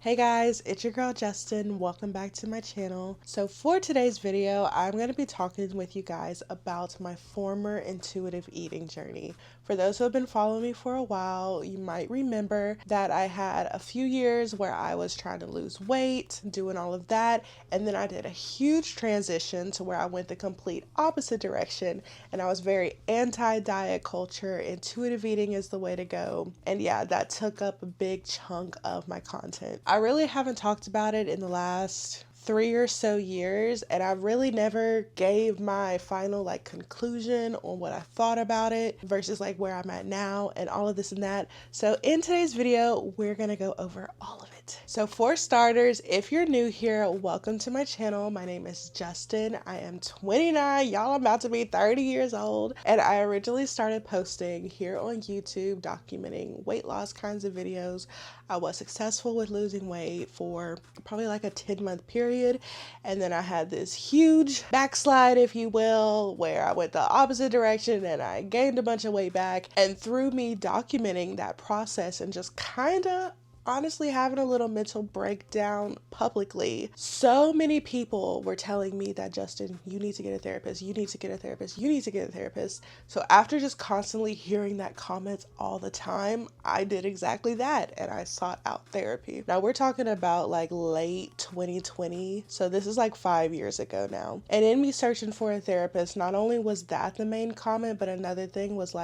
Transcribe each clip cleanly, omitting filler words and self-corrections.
Hey guys, it's your girl Justin. Welcome back to my channel. So for today's video, I'm going to be talking with you guys about my former intuitive eating journey. For those who have been following me for a while, you might remember that I had a few years where I was trying to lose weight, doing all of that, and then I did a huge transition to where I went the complete opposite direction, and I was very anti-diet culture. Intuitive eating is the way to go. And yeah, that took up a big chunk of my content. I really haven't talked about it in the last 3 or so years, and I really never gave my final conclusion on what I thought about it versus where I'm at now and all of this and that. So in today's video, we're gonna go over all of it. So for starters, if you're new here, welcome to my channel. My name is Justin. I am 29. Y'all, I'm about to be 30 years old, and I originally started posting here on YouTube documenting weight loss kinds of videos. I was successful with losing weight for probably a 10-month period, and then I had this huge backslide, if you will, where I went the opposite direction and I gained a bunch of weight back. And through me documenting that process and just kind of honestly having a little mental breakdown publicly, so many people were telling me that, Justin, you need to get a therapist, you need to get a therapist, you need to get a therapist. So after just constantly hearing that comments all the time, I did exactly that and I sought out therapy. Now we're talking about late 2020, so this is 5 years ago now. And in me searching for a therapist, not only was that the main comment, but another thing was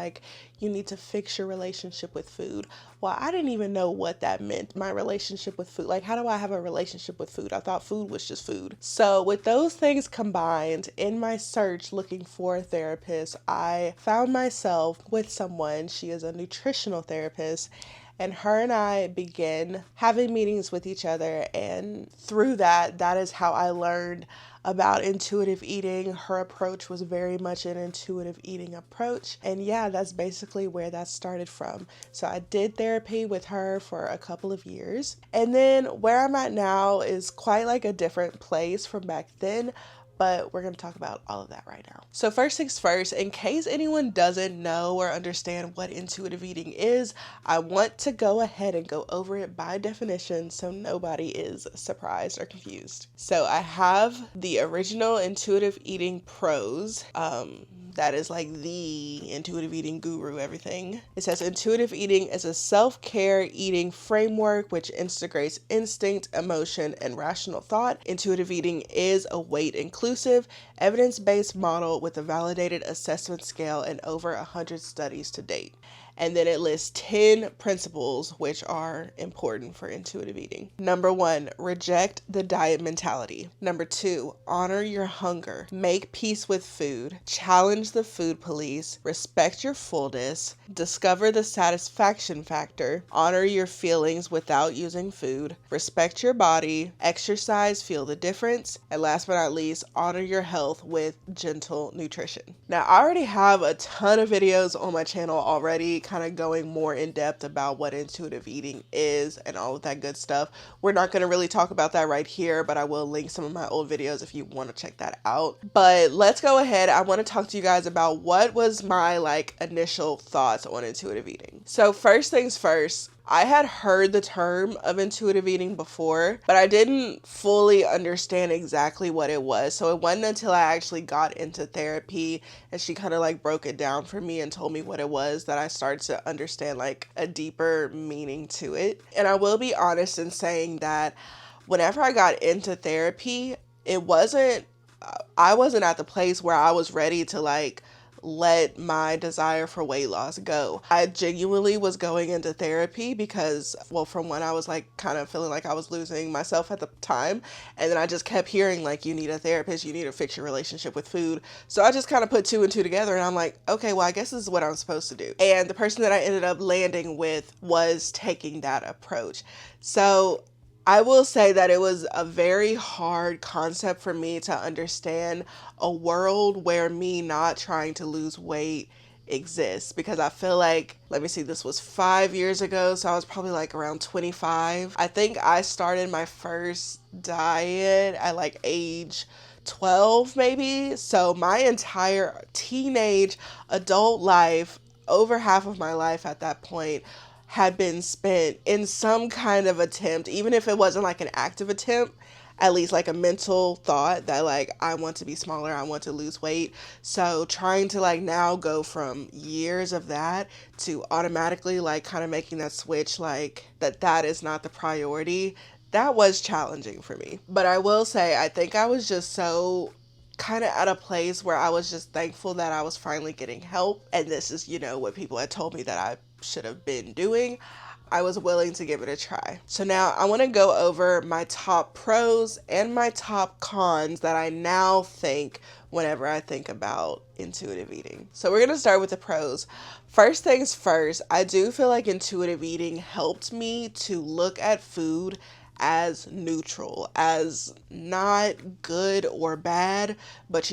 you need to fix your relationship with food. Well, I didn't even know what that meant, my relationship with food. How do I have a relationship with food? I thought food was just food. So with those things combined, in my search looking for a therapist, I found myself with someone. She is a nutritional therapist, and her and I began having meetings with each other. And through that is how I learned about intuitive eating. Her approach was very much an intuitive eating approach. And yeah, that's basically where that started from. So I did therapy with her for a couple of years. And then where I'm at now is quite a different place from back then. But we're going to talk about all of that right now. So first things first, in case anyone doesn't know or understand what intuitive eating is, I want to go ahead and go over it by definition so nobody is surprised or confused. So I have the original intuitive eating pros. That is the intuitive eating guru, everything. It says intuitive eating is a self-care eating framework which integrates instinct, emotion, and rational thought. Intuitive eating is a weight-inclusive, evidence-based model with a validated assessment scale and over 100 studies to date. And then it lists 10 principles which are important for intuitive eating. Number 1, reject the diet mentality. Number 2, honor your hunger. Make peace with food. Challenge the food police. Respect your fullness. Discover the satisfaction factor. Honor your feelings without using food. Respect your body. Exercise, feel the difference. And last but not least, honor your health with gentle nutrition. Now, I already have a ton of videos on my channel already, kind of going more in depth about what intuitive eating is and all of that good stuff. We're not going to really talk about that right here, but I will link some of my old videos if you want to check that out. But let's go ahead. I want to talk to you guys about what was my initial thoughts on intuitive eating. So first things first, I had heard the term of intuitive eating before, but I didn't fully understand exactly what it was. So it wasn't until I actually got into therapy and she kind of broke it down for me and told me what it was that I started to understand a deeper meaning to it. And I will be honest in saying that whenever I got into therapy, I wasn't at the place where I was ready to let my desire for weight loss go. I genuinely was going into therapy because, well, from when I was kind of feeling I was losing myself at the time, and then I just kept hearing you need a therapist, you need to fix your relationship with food. So I just kind of put 2 and 2 together, and I'm okay, well, I guess this is what I'm supposed to do. And the person that I ended up landing with was taking that approach. So I will say that it was a very hard concept for me to understand, a world where me not trying to lose weight exists, because I feel let me see, this was 5 years ago, so I was probably around 25. I think I started my first diet at age 12 maybe. So my entire teenage adult life, over half of my life at that point, had been spent in some kind of attempt, even if it wasn't like an active attempt, at least like a mental thought that like I want to be smaller, I want to lose weight. So trying to like now go from years of that to automatically like kind of making that switch, like that is not the priority, that was challenging for me. But I will say, I think I was just so kind of at a place where I was just thankful that I was finally getting help. And this is, what people had told me that I should have been doing. I was willing to give it a try. So now I want to go over my top pros and my top cons that I now think whenever I think about intuitive eating. So we're going to start with the pros. First things first, I do feel like intuitive eating helped me to look at food as neutral, as not good or bad, but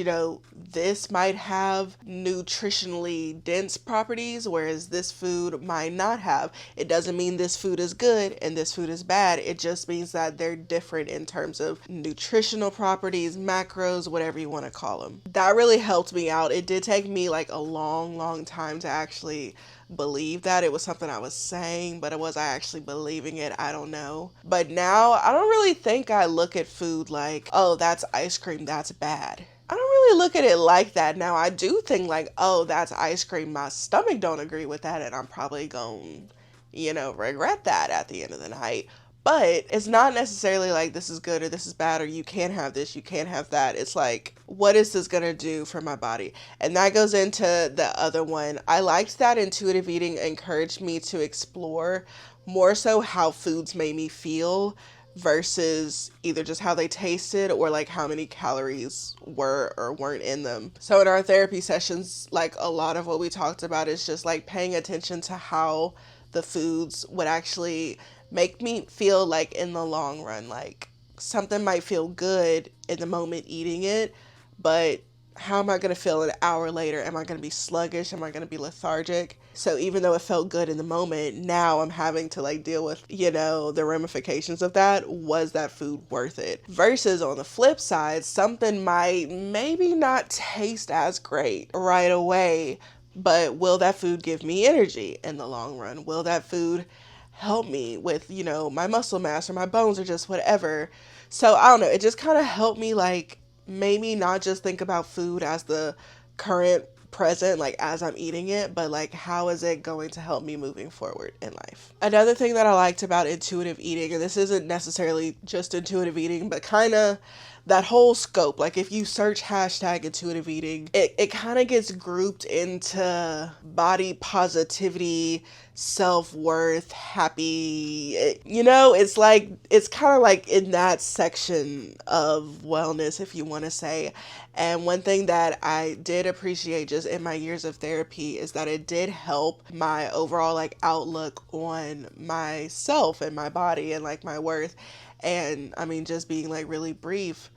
this might have nutritionally dense properties, whereas this food might not have. It doesn't mean this food is good and this food is bad. It just means that they're different in terms of nutritional properties, macros, whatever you want to call them. That really helped me out. It did take me like a long time to actually believe that. It was something I was saying, but was I actually believing it? I don't know. But now I don't really think I look at food like, oh, that's ice cream, that's bad. I don't really look at it like that. Now I do think like, oh, that's ice cream, my stomach don't agree with that, and I'm probably going regret that at the end of the night. But it's not necessarily like this is good or this is bad or you can't have this, you can't have that. It's like, what is this going to do for my body? And that goes into the other one. I liked that intuitive eating encouraged me to explore more so how foods made me feel versus either just how they tasted or like how many calories were or weren't in them. So in our therapy sessions, like a lot of what we talked about is just like paying attention to how the foods would actually make me feel like in the long run. Like something might feel good in the moment eating it, but how am I going to feel an hour later? Am I going to be sluggish? Am I going to be lethargic? So even though it felt good in the moment, now I'm having to like deal with, the ramifications of that. Was that food worth it? Versus on the flip side, something might maybe not taste as great right away, but will that food give me energy in the long run? Will that food help me with, my muscle mass or my bones or just whatever? So I don't know. It just kind of helped me like maybe not just think about food as the current present, like as I'm eating it, but like how is it going to help me moving forward in life. Another thing that I liked about intuitive eating, and this isn't necessarily just intuitive eating, but kind of that whole scope, like if you search hashtag intuitive eating, it kind of gets grouped into body positivity, self-worth, happy, it's like, it's kind of like in that section of wellness, if you want to say. And one thing that I did appreciate just in my years of therapy is that it did help my overall like outlook on myself and my body and like my worth. And I mean, just being like really brief,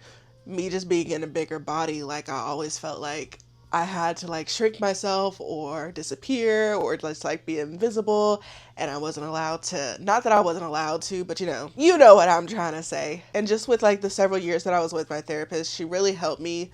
me just being in a bigger body, like I always felt like I had to like shrink myself or disappear or just like be invisible, and I wasn't allowed to, not that I wasn't allowed to, but you know what I'm trying to say. And just with like the several years that I was with my therapist, she really helped me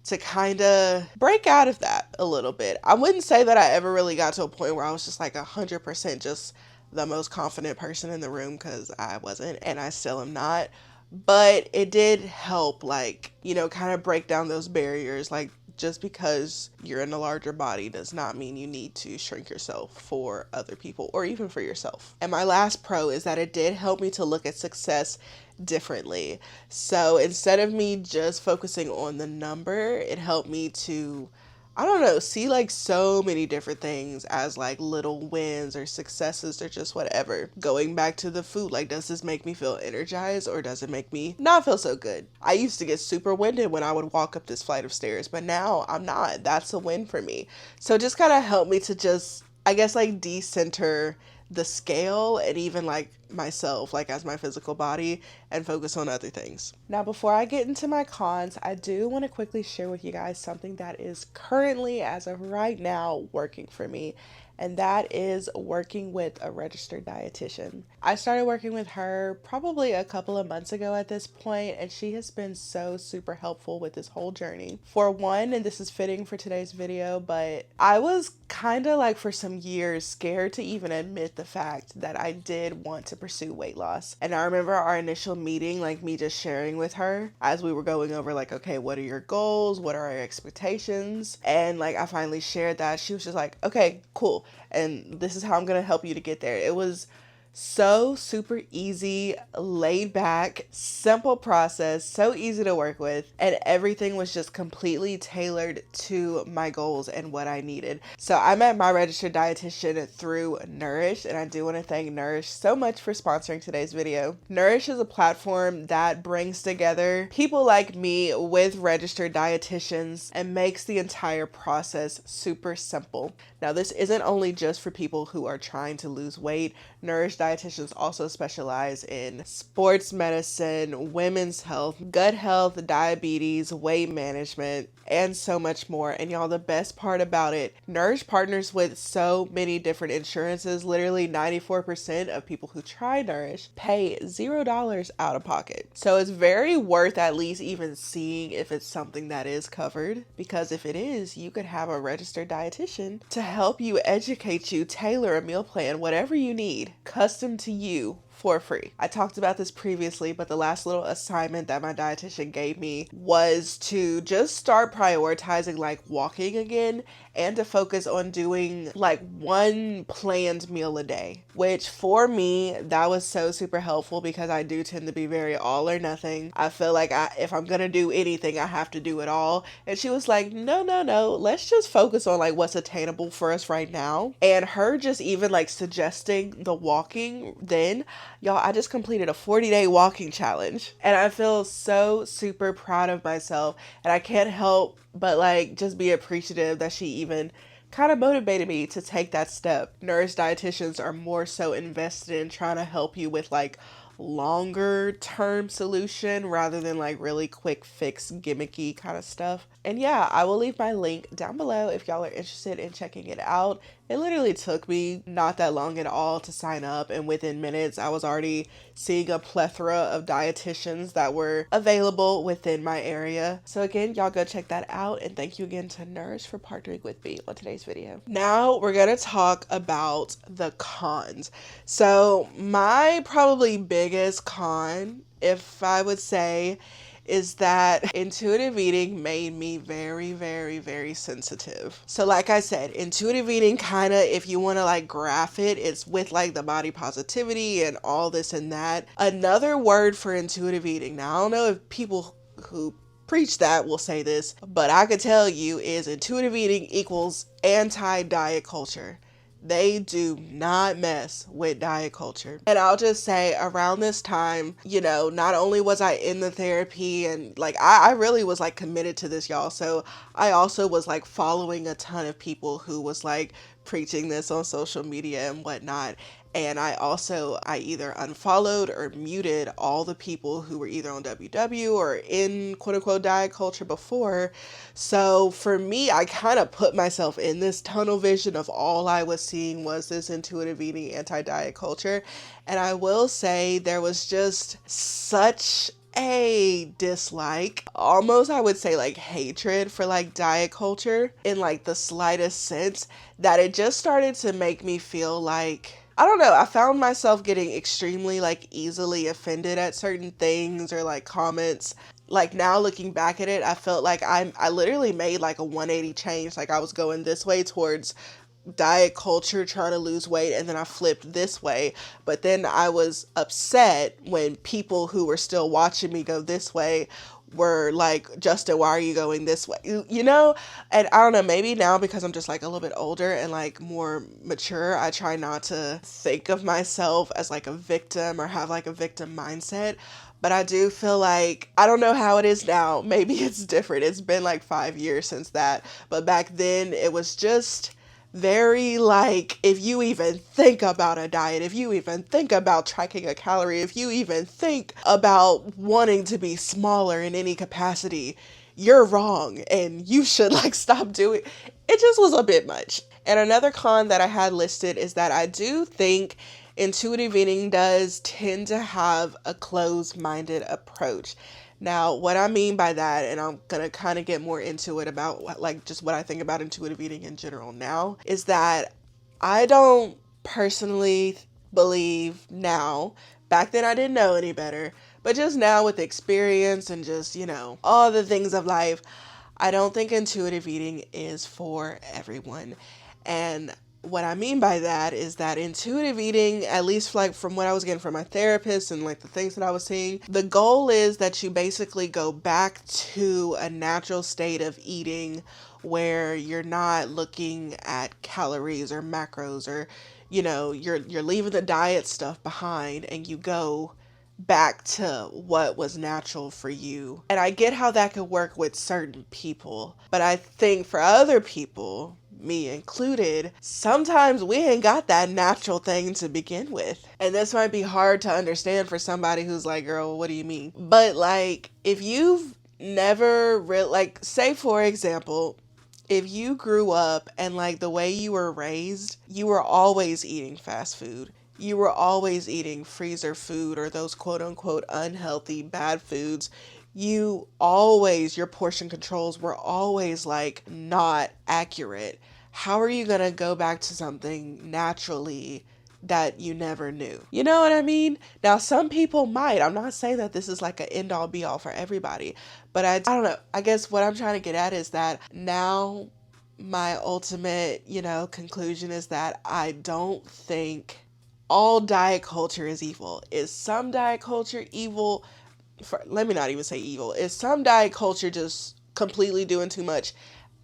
to kind of break out of that a little bit. I wouldn't say that I ever really got to a point where I was just like 100% just the most confident person in the room, because I wasn't, and I still am not. But it did help, like, kind of break down those barriers. Like, just because you're in a larger body does not mean you need to shrink yourself for other people or even for yourself. And my last pro is that it did help me to look at success differently. So instead of me just focusing on the number, it helped me to, I don't know, see like so many different things as like little wins or successes or just whatever. Going back to the food, like, does this make me feel energized or does it make me not feel so good? I used to get super winded when I would walk up this flight of stairs, but now I'm not. That's a win for me. So it just kind of helped me to just, I guess, like decenter the scale and even like myself, like as my physical body, and focus on other things. Now, before I get into my cons, I do want to quickly share with you guys something that is currently, as of right now, working for me. and that is working with a registered dietitian. I started working with her probably a couple of months ago at this point, and she has been so super helpful with this whole journey. For one, and this is fitting for today's video, but I was kind of like for some years scared to even admit the fact that I did want to pursue weight loss. And I remember our initial meeting, like me just sharing with her as we were going over like, okay, what are your goals? What are our expectations? And like I finally shared that. She was just like, okay, cool. And this is how I'm going to help you to get there. It was so super easy, laid back, simple process, so easy to work with, and everything was just completely tailored to my goals and what I needed. So I met my registered dietitian through Nourish, and I do want to thank Nourish so much for sponsoring today's video. Nourish is a platform that brings together people like me with registered dietitians and makes the entire process super simple. Now, this isn't only just for people who are trying to lose weight. Nourish dietitians also specialize in sports medicine, women's health, gut health, diabetes, weight management, and so much more. And y'all, the best part about it, Nourish partners with so many different insurances. Literally 94% of people who try Nourish pay $0 out of pocket. So it's very worth at least even seeing if it's something that is covered, because if it is, you could have a registered dietitian to help you, educate you, tailor a meal plan, whatever you need, custom to you, for free. I talked about this previously, but the last little assignment that my dietitian gave me was to just start prioritizing like walking again, and to focus on doing like one planned meal a day, which for me, that was so super helpful because I do tend to be very all or nothing. I feel like if I'm gonna do anything, I have to do it all. And she was like, no, let's just focus on like what's attainable for us right now. And her just even like suggesting the walking then, y'all, I just completed a 40-day walking challenge, and I feel so super proud of myself, and I can't help but like just be appreciative that she even kind of motivated me to take that step. Nourish dietitians are more so invested in trying to help you with like longer term solution rather than like really quick fix gimmicky kind of stuff. And yeah, I will leave my link down below if y'all are interested in checking it out. It literally took me not that long at all to sign up, and within minutes I was already seeing a plethora of dietitians that were available within my area. So again, y'all go check that out, and thank you again to Nourish for partnering with me on today's video. Now we're gonna talk about the cons. So my probably biggest con, if I would say, is that intuitive eating made me very, very, very sensitive. So like I said, intuitive eating kind of, if you want to like graph it, it's with like the body positivity and all this and that. Another word for intuitive eating, now I don't know if people who preach that will say this, but I could tell you is intuitive eating equals anti-diet culture. They do not mess with diet culture. And I'll just say around this time, you know, not only was I in the therapy and like, I really was like committed to this, y'all. So I also was like following a ton of people who was like preaching this on social media and whatnot. And I either unfollowed or muted all the people who were either on WW or in quote unquote diet culture before. So for me, I kind of put myself in this tunnel vision of all I was seeing was this intuitive eating anti-diet culture. And I will say there was just such a dislike, almost I would say like hatred for like diet culture in like the slightest sense, that it just started to make me feel like, I don't know, I found myself getting extremely like easily offended at certain things or like comments. Like now looking back at it, I felt like I literally made like a 180 change. Like I was going this way towards diet culture, trying to lose weight, and then I flipped this way. But then I was upset when people who were still watching me go this way were like, Justin, why are you going this way? You know? And I don't know, maybe now because I'm just like a little bit older and like more mature, I try not to think of myself as like a victim or have like a victim mindset. But I do feel like, I don't know how it is now. Maybe it's different. It's been like 5 years since that. But back then it was just very like, if you even think about a diet, if you even think about tracking a calorie, if you even think about wanting to be smaller in any capacity, you're wrong and you should like stop doing it. Just was a bit much. And another con that I had listed is that I do think intuitive eating does tend to have a closed-minded approach. Now, what I mean by that, and I'm gonna kind of get more into it about like just what I think about intuitive eating in general now, is that I don't personally believe now, back then I didn't know any better, but just now with experience and just, all the things of life, I don't think intuitive eating is for everyone. And what I mean by that is that intuitive eating, at least like from what I was getting from my therapist and like the things that I was seeing, the goal is that you basically go back to a natural state of eating where you're not looking at calories or macros or, you're leaving the diet stuff behind and you go back to what was natural for you. And I get how that could work with certain people, but I think for other people, me included, sometimes we ain't got that natural thing to begin with. And this might be hard to understand for somebody who's like, girl, what do you mean? But like, if you've never like, say for example, if you grew up and like the way you were raised, you were always eating fast food. You were always eating freezer food or those quote unquote unhealthy bad foods. Your portion controls were always like not accurate. How are you going to go back to something naturally that you never knew? You know what I mean? Now, some people might. I'm not saying that this is like an end all be all for everybody, but I don't know. I guess what I'm trying to get at is that now my ultimate, conclusion is that I don't think all diet culture is evil. Is some diet culture evil? Let me not even say evil. Is some diet culture just completely doing too much?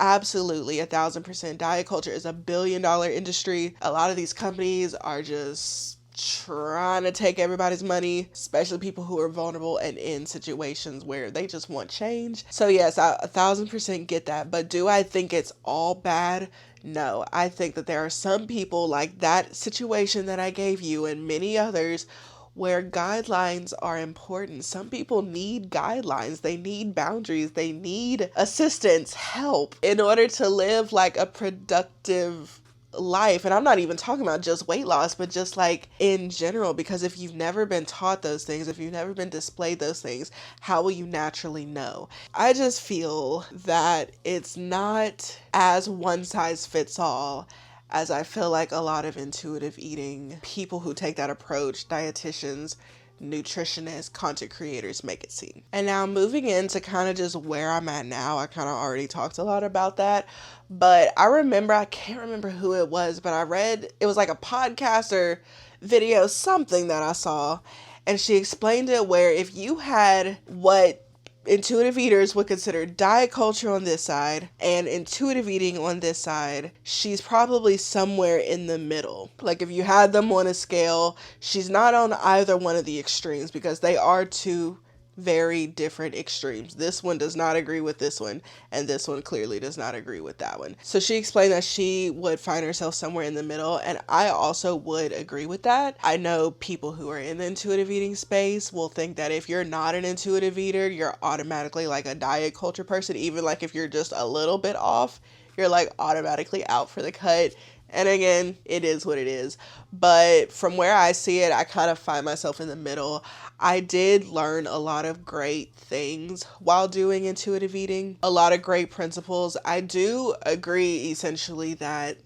Absolutely, 1,000%. Diet culture is $1 billion industry. A lot of these companies are just trying to take everybody's money, especially people who are vulnerable and in situations where they just want change. So yes, I 1,000% get that. But do I think it's all bad? No, I think that there are some people like that situation that I gave you and many others where guidelines are important. Some people need guidelines. They need boundaries. They need assistance, help in order to live like a productive life. And I'm not even talking about just weight loss, but just like in general, because if you've never been taught those things, if you've never been displayed those things, how will you naturally know? I just feel that it's not as one size fits all as I feel like a lot of intuitive eating people who take that approach, dietitians, nutritionists, content creators make it seem. And now moving into kind of just where I'm at now, I kind of already talked a lot about that, but I can't remember who it was, but I read, it was like a podcast or video, something that I saw, and she explained it where if you had what intuitive eaters would consider diet culture on this side and intuitive eating on this side, she's probably somewhere in the middle. Like if you had them on a scale, she's not on either one of the extremes because they are two very different extremes. This one does not agree with this one, and this one clearly does not agree with that one. So she explained that she would find herself somewhere in the middle, and I also would agree with that. I know people who are in the intuitive eating space will think that if you're not an intuitive eater, you're automatically like a diet culture person. Even like if you're just a little bit off, you're like automatically out for the cut. And again, it is what it is. But from where I see it, I kind of find myself in the middle. I did learn a lot of great things while doing intuitive eating, a lot of great principles. I do agree essentially that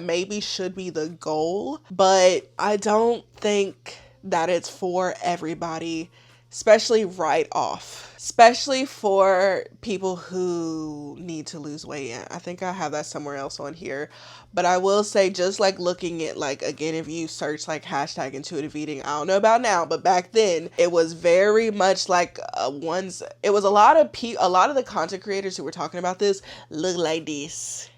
maybe should be the goal, but I don't think that it's for everybody, especially right off, especially for people who need to lose weight. I think I have that somewhere else on here, but I will say, just like looking at like, again, if you search like hashtag intuitive eating, I don't know about now, but back then it was very much like it was a lot of the content creators who were talking about this look like this,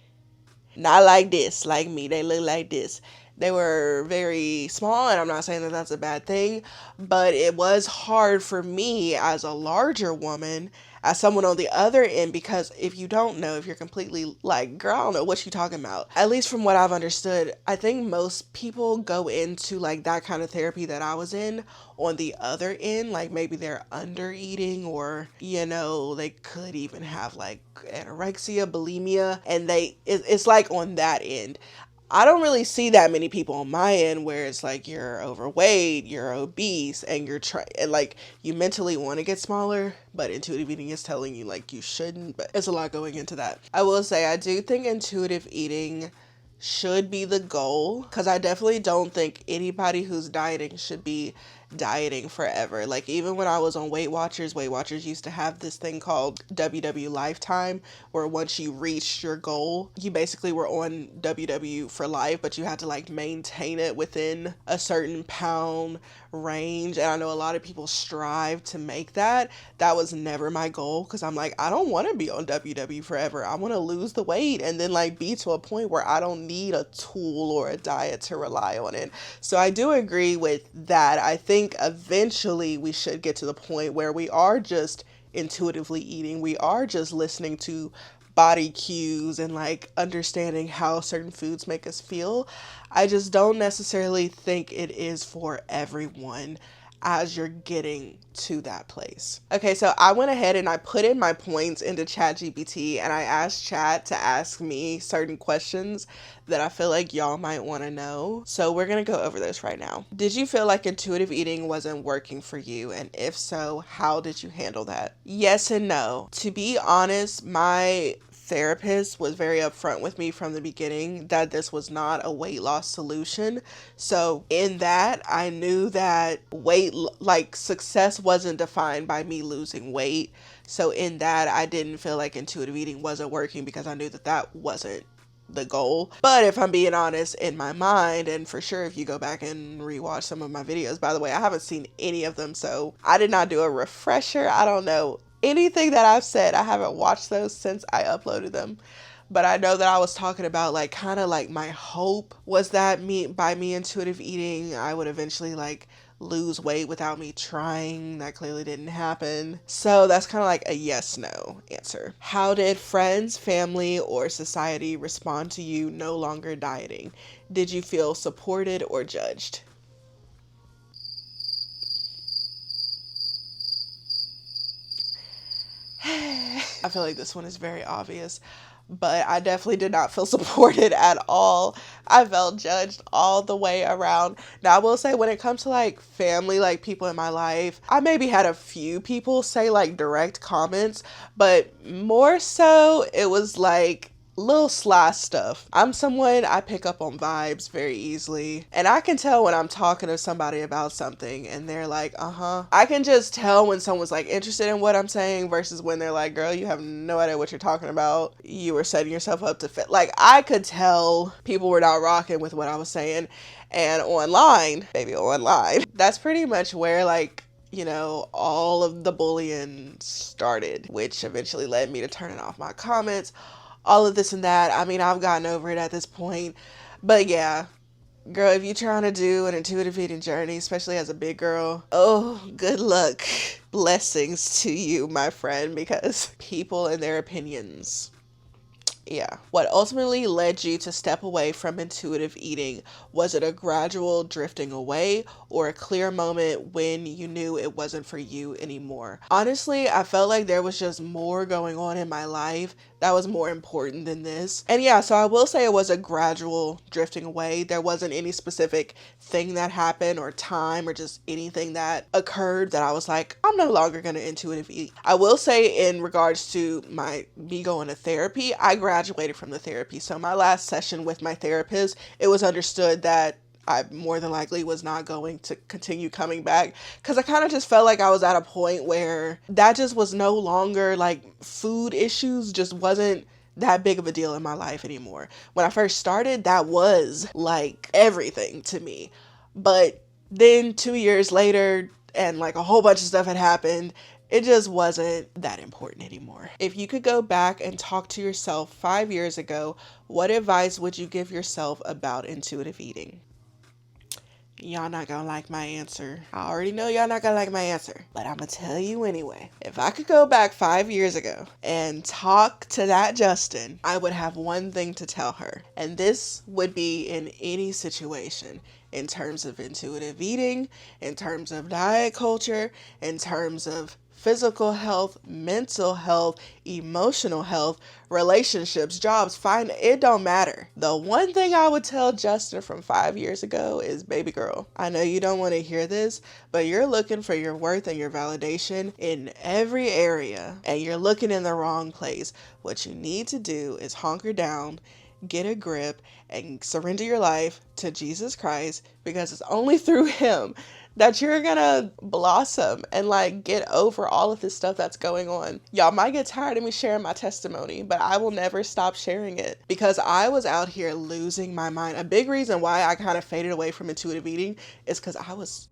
not like this, like me. They look like this. They were very small, and I'm not saying that that's a bad thing, but it was hard for me as a larger woman, as someone on the other end, because if you don't know, if you're completely like, girl, I don't know what you talking about. At least from what I've understood, I think most people go into like that kind of therapy that I was in on the other end. Like maybe they're under eating, or, you know, they could even have like anorexia, bulimia, and it's like on that end. I don't really see that many people on my end where it's like you're overweight, you're obese, and you're trying, and like you mentally want to get smaller, but intuitive eating is telling you like you shouldn't. But it's a lot going into that. I will say I do think intuitive eating should be the goal, because I definitely don't think anybody who's dieting should be dieting forever. Like even when I was on Weight Watchers used to have this thing called WW Lifetime, where once you reached your goal, you basically were on WW for life, but you had to like maintain it within a certain pound range. And I know a lot of people strive to make that. That was never my goal, because I'm like, I don't want to be on WW forever. I want to lose the weight and then like be to a point where I don't need a tool or a diet to rely on it. So I do agree with that. I think eventually we should get to the point where we are just intuitively eating. We are just listening to body cues and like understanding how certain foods make us feel. I just don't necessarily think it is for everyone as you're getting to that place. Okay, so I went ahead and I put in my points into ChatGPT, and I asked Chat to ask me certain questions that I feel like y'all might want to know. So we're going to go over this right now. Did you feel like intuitive eating wasn't working for you? And if so, how did you handle that? Yes and no. To be honest, my therapist was very upfront with me from the beginning that this was not a weight loss solution. So in that, I knew that like success wasn't defined by me losing weight. So in that, I didn't feel like intuitive eating wasn't working, because I knew that that wasn't the goal. But if I'm being honest, in my mind, and for sure if you go back and rewatch some of my videos, by the way, I haven't seen any of them, so I did not do a refresher. I don't know anything that I've said. I haven't watched those since I uploaded them. But I know that I was talking about like kind of like my hope was that by me intuitive eating, I would eventually like lose weight without me trying. That clearly didn't happen. So that's kind of like a yes no answer. How did friends, family, or society respond to you no longer dieting? Did you feel supported or judged? I feel like this one is very obvious, but I definitely did not feel supported at all. I felt judged all the way around. Now, I will say when it comes to like family, like people in my life, I maybe had a few people say like direct comments, but more so it was like little sly stuff. I'm someone, I pick up on vibes very easily, and I can tell when I'm talking to somebody about something and they're like, I can just tell when someone's like interested in what I'm saying versus when they're like, girl, you have no idea what you're talking about. You were setting yourself up to fit. Like I could tell people were not rocking with what I was saying. And online, baby, online, that's pretty much where like, you know, all of the bullying started, which eventually led me to turning off my comments, all of this and that. I mean, I've gotten over it at this point. But yeah, girl, if you're trying to do an intuitive eating journey, especially as a big girl, oh, good luck. Blessings to you, my friend, because people and their opinions. Yeah. What ultimately led you to step away from intuitive eating? Was it a gradual drifting away or a clear moment when you knew it wasn't for you anymore? Honestly, I felt like there was just more going on in my life that was more important than this. And yeah, so I will say it was a gradual drifting away. There wasn't any specific thing that happened or time or just anything that occurred that I was like, I'm no longer going to intuitive eat. I will say in regards to me going to therapy, I graduated from the therapy. So my last session with my therapist, it was understood that I more than likely was not going to continue coming back, because I kind of just felt like I was at a point where that just was no longer like food issues just wasn't that big of a deal in my life anymore. When I first started, that was like everything to me. But then 2 years later, and like a whole bunch of stuff had happened, it just wasn't that important anymore. If you could go back and talk to yourself 5 years ago, what advice would you give yourself about intuitive eating? Y'all not gonna like my answer. I already know y'all not gonna like my answer, but I'm gonna tell you anyway. If I could go back 5 years ago and talk to that Justin, I would have one thing to tell her. And this would be in any situation, in terms of intuitive eating, in terms of diet culture, in terms of physical health, mental health, emotional health, relationships, jobs, it don't matter. The one thing I would tell Justin from 5 years ago is, baby girl, I know you don't want to hear this, but you're looking for your worth and your validation in every area, and you're looking in the wrong place. What you need to do is hunker down, get a grip, and surrender your life to Jesus Christ, because it's only through him that you're gonna blossom and like get over all of this stuff that's going on. Y'all might get tired of me sharing my testimony, but I will never stop sharing it, because I was out here losing my mind. A big reason why I kind of faded away from intuitive eating is because I was,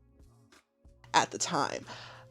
at the time,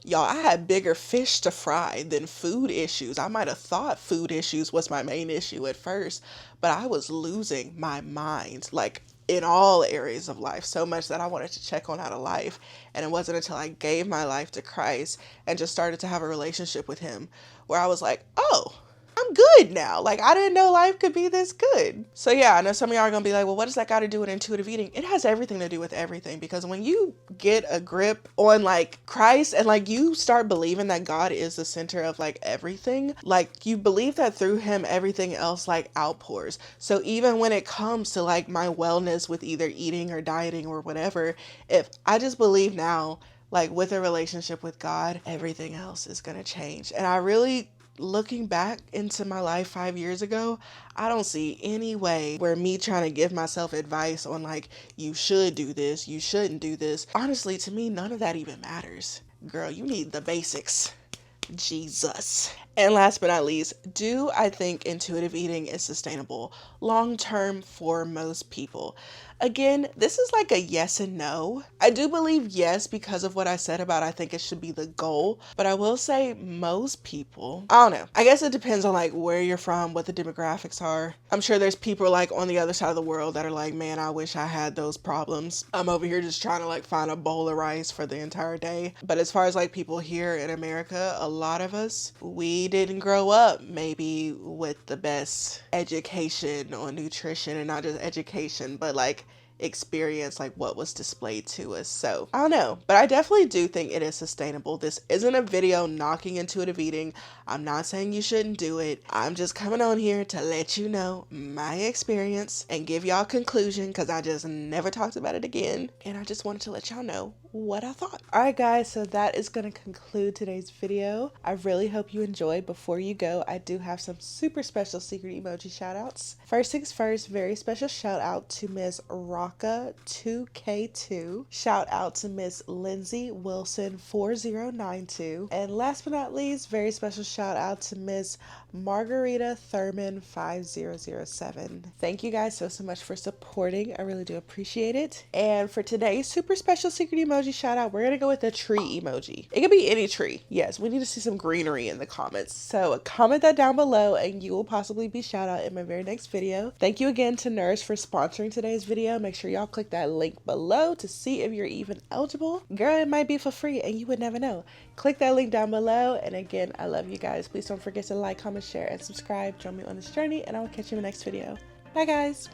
y'all, I had bigger fish to fry than food issues. I might have thought food issues was my main issue at first, but I was losing my mind, like in all areas of life, so much that I wanted to check on out of life. And it wasn't until I gave my life to Christ and just started to have a relationship with him where I was like, oh, I'm good now. Like, I didn't know life could be this good. So yeah, I know some of y'all are gonna be like, well, what does that got to do with intuitive eating? It has everything to do with everything, because when you get a grip on like Christ and like you start believing that God is the center of like everything, like you believe that through him everything else like outpours. So even when it comes to like my wellness with either eating or dieting or whatever, if I just believe now, like with a relationship with God, everything else is gonna change. And I really, looking back into my life 5 years ago, I don't see any way where me trying to give myself advice on like, you should do this, you shouldn't do this. Honestly, to me, none of that even matters. Girl, you need the basics. Jesus. And last but not least, do I think intuitive eating is sustainable long term for most people? Again, this is like a yes and no. I do believe yes, because of what I said about I think it should be the goal. But I will say most people, I don't know. I guess it depends on like where you're from, what the demographics are. I'm sure there's people like on the other side of the world that are like, man, I wish I had those problems. I'm over here just trying to like find a bowl of rice for the entire day. But as far as like people here in America, a lot of us, we didn't grow up maybe with the best education on nutrition, and not just education, but like experience like what was displayed to us. So I don't know, but I definitely do think it is sustainable. This isn't a video knocking intuitive eating. I'm not saying you shouldn't do it. I'm just coming on here to let you know my experience and give y'all a conclusion, because I just never talked about it again, and I just wanted to let y'all know what I thought. Alright guys, so that is going to conclude today's video. I really hope you enjoyed. Before you go, I do have some super special secret emoji shout outs. First things first, very special shout out to Miss Rocka2K2. Shout out to Miss Lindsay Wilson 4092. And last but not least, very special shout out to Miss Margarita Thurman 5007. Thank you guys so much for supporting. I really do appreciate it. And for today's super special secret emoji shout out, we're gonna go with the tree emoji. It could be any tree. Yes, we need to see some greenery in the comments. So comment that down below and you will possibly be shout out in my very next video. Thank you again to Nourish for sponsoring today's video. Make sure y'all click that link below to see if you're even eligible. Girl, it might be for free and you would never know. Click that link down below. And again, I love you guys. Please don't forget to like, comment, share, and subscribe. Join me on this journey, and I will catch you in the next video. Bye guys.